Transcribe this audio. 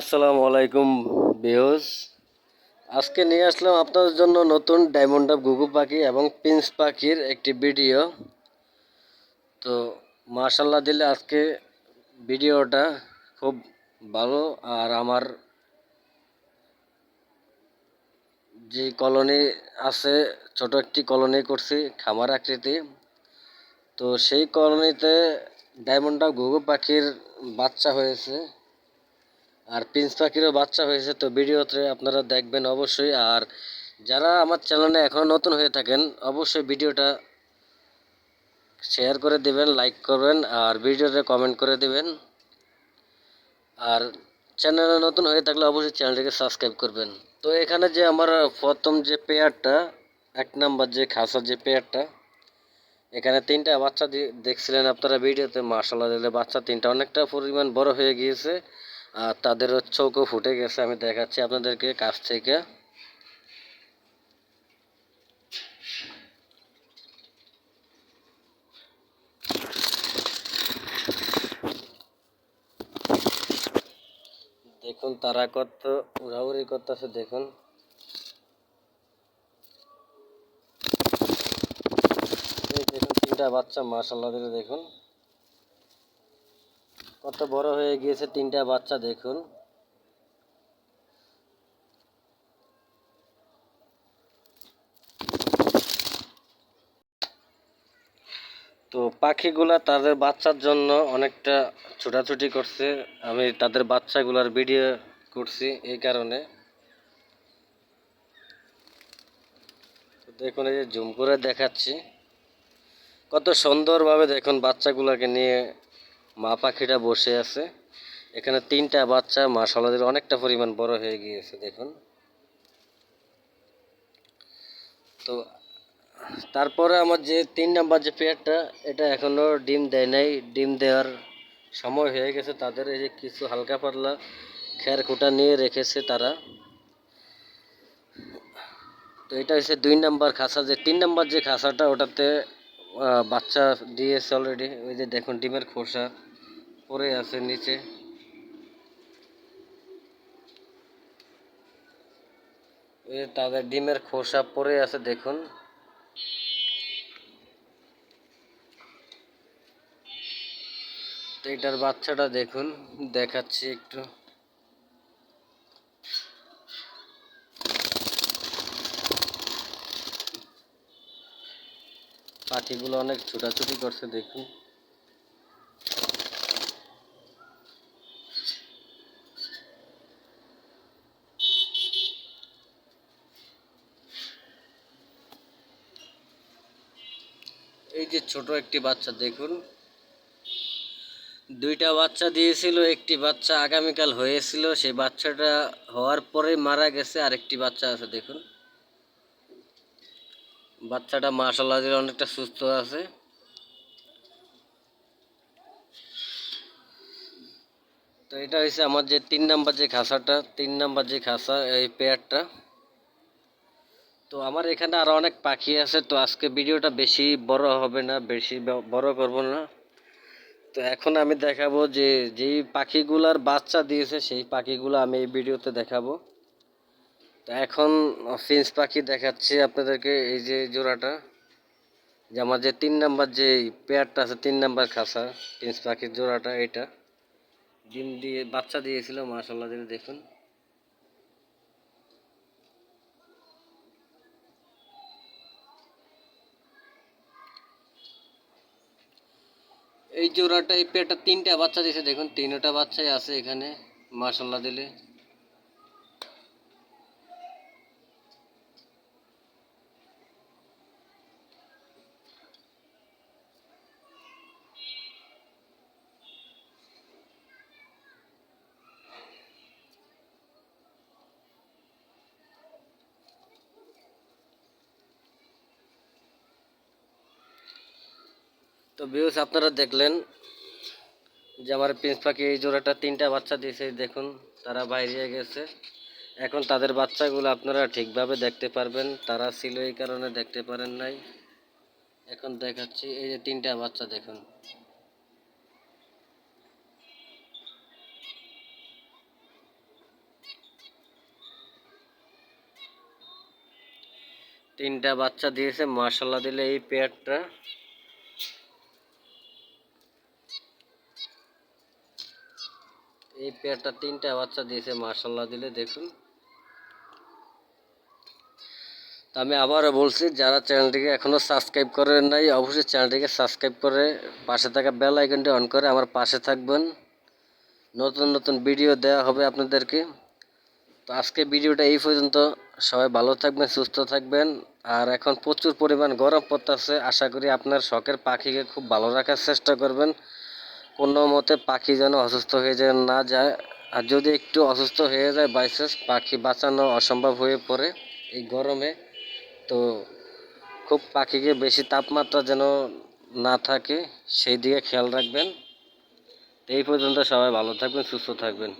আসসালামু আলাইকুম ভিউয়ার্স। আজকে নিয়ে আসলাম আপনাদের জন্য নতুন ডায়মন্ড ডাব ঘুঘু পাখি এবং পিন্স পাখির একটি ভিডিও। তো মাশাল্লাহ দিলে আজকে ভিডিওটা খুব ভালো। আর আমার যে কলোনি আছে, ছোট একটি কলোনি করছি খামার আকৃতি। তো সেই কলোনিতে ডায়মন্ড ডাব ঘুঘু পাখির বাচ্চা হয়েছে আর পিন্স পাখিরও বাচ্চা হয়েছে। তো ভিডিওতে আপনারা দেখবেন অবশ্যই। আর যারা আমার চ্যানেলে এখনও নতুন হয়ে থাকেন অবশ্যই ভিডিওটা শেয়ার করে দিবেন, লাইক করবেন আর ভিডিওতে কমেন্ট করে দিবেন। আর চ্যানেলে নতুন হয়ে থাকলে অবশ্যই চ্যানেলটিকে সাবস্ক্রাইব করবেন। তো এখানে যে আমার প্রথম যে পেয়ারটা, এক নাম্বার যে খাসার যে পেয়ারটা, এখানে তিনটা বাচ্চা দেখছিলেন আপনারা ভিডিওতে। মাশাআল্লাহ দিলে বাচ্চা তিনটা অনেকটা পরিমাণ বড় হয়ে গিয়েছে আর তাদের চোখও ফুটে গেছে। আমি দেখাচ্ছি আপনাদেরকে কাছ থেকে। দেখুন তারা কত উড়াউড়ি করতেছে। দেখুন এই দেখুন তিনটা বাচ্চা মাশাআল্লাহ দিলে দেখুন কত বড় হয়ে গিয়েছে তিনটা বাচ্চা। দেখুন তো পাখিগুলা তাদের বাচ্চার জন্য অনেকটা ছোটাছুটি করছে। আমি তাদের বাচ্চাগুলার ভিডিও করছি এই কারণে। দেখুন এই যে জুম করে দেখাচ্ছি কত সুন্দরভাবে দেখুন বাচ্চাগুলোকে নিয়ে মা পাখিটা বসে আছে। এখানে তিনটা বাচ্চা মাশাআল্লাহ অনেকটা পরিমাণ বড় হয়ে গিয়েছে। দেখুন তো তারপরে আমার যে তিন নাম্বার যে পেয়ারটা, এটা এখনো ডিম দেয় নাই। ডিম দেওয়ার সময় হয়ে গেছে তাদের। এই যে কিছু হালকা পাতলা খের খুঁটা নিয়ে রেখেছে তারা। তো এটা হচ্ছে দুই নাম্বার খাঁচা। যে তিন নাম্বার যে খাঁচাটা, ওটাতে বাচ্চা দিয়েছে অলরেডি। ওই যে দেখুন ডিমের খোসা পড়ে আছে নিচে। ওই যে তাদের ডিমের খোসা পড়ে আছে দেখুন। তো এটার বাচ্চাটা দেখুন, দেখাচ্ছি একটু। পাখিগুলো অনেক ছোটাছুটি করছে দেখুন। এই যে ছোট একটি বাচ্চা দেখুন, দুইটা বাচ্চা দিয়েছিল। একটি বাচ্চা আগামীকাল হয়েছিল, সেই বাচ্চাটা হওয়ার পরে মারা গেছে। আরেকটি বাচ্চা আছে দেখুন। বাচ্চাটা মাশাআল্লাহ অনেকটা সুস্থ আছে। তো এটা হচ্ছে আমার যে তিন নাম্বার যে খাঁচাটা, তিন নাম্বার যে খাঁচা এই পেয়ারটা। তো আমার এখানে আরো অনেক পাখি আছে। তো আজকে ভিডিওটা বেশি বড় হবে না, বেশি বড় করব না। তো এখন আমি দেখাবো যে যেই পাখিগুলার বাচ্চা দিয়েছে সেই পাখিগুলো আমি এই ভিডিওতে দেখাবো। তো এখন ফিন্স পাখি দেখাচ্ছি আপনাদেরকে। এই যে জোড়াটা, যে আমার যে তিন নাম্বার যে পেয়ারটা আছে, তিন নাম্বার খাঁচা ফিন্স পাখির জোড়াটা, এটা ডিম দিয়ে বাচ্চা দিয়েছিল মাশাআল্লাহ দেখুন। এই জোড়াটা এই পেয়ারটা তিনটা বাচ্চা দিয়েছে দেখুন। তিনটা বাচ্চাই আছে এখানে মাশাআল্লাহ দিলে। তো ভিউস আপনারা দেখলেন যে আমার পিন্স পাখি এই জোড়াটা তিনটা বাচ্চা দিয়েছে দেখুন। তারা বাইরে গেছে। এখন তাদের বাচ্চাগুলো আপনারা ঠিকভাবে দেখতে পারবেন। তারা ছিল এই কারণে দেখতে পারেন নাই। এখন দেখাচ্ছি এই যে তিনটা বাচ্চা দেখুন। তিনটা বাচ্চা দিয়েছে মাশাআল্লাহ দিলে এই পেয়ারটা। এই পেয়ারটা তিনটা বাচ্চা দিয়েছে মাশাআল্লাহ দিলে দেখুন। তো আমি আবারও বলছি, যারা চ্যানেলটিকে এখনও সাবস্ক্রাইব করেন নাই অবশ্যই চ্যানেলটিকে সাবস্ক্রাইব করে পাশে থাকা বেল আইকনটি অন করে আমার পাশে থাকবেন। নতুন নতুন ভিডিও দেওয়া হবে আপনাদেরকে। তো আজকে ভিডিওটা এই পর্যন্ত। সবাই ভালো থাকবেন, সুস্থ থাকবেন। আর এখন প্রচুর পরিমাণ গরম পড়তেছে, আশা করি আপনার শখের পাখিকে খুব ভালো রাখার চেষ্টা করবেন। কোনো মতে পাখি যেন অসুস্থ হয়ে যায় না যায়। আর যদি একটু অসুস্থ হয়ে যায় বাইচান্স, পাখি বাঁচানো অসম্ভব হয়ে পড়ে এই গরমে। তো খুব পাখিকে বেশি তাপমাত্রা যেন না থাকে সেই দিকে খেয়াল রাখবেন। এই পর্যন্ত সবাই ভালো থাকবেন, সুস্থ থাকবেন।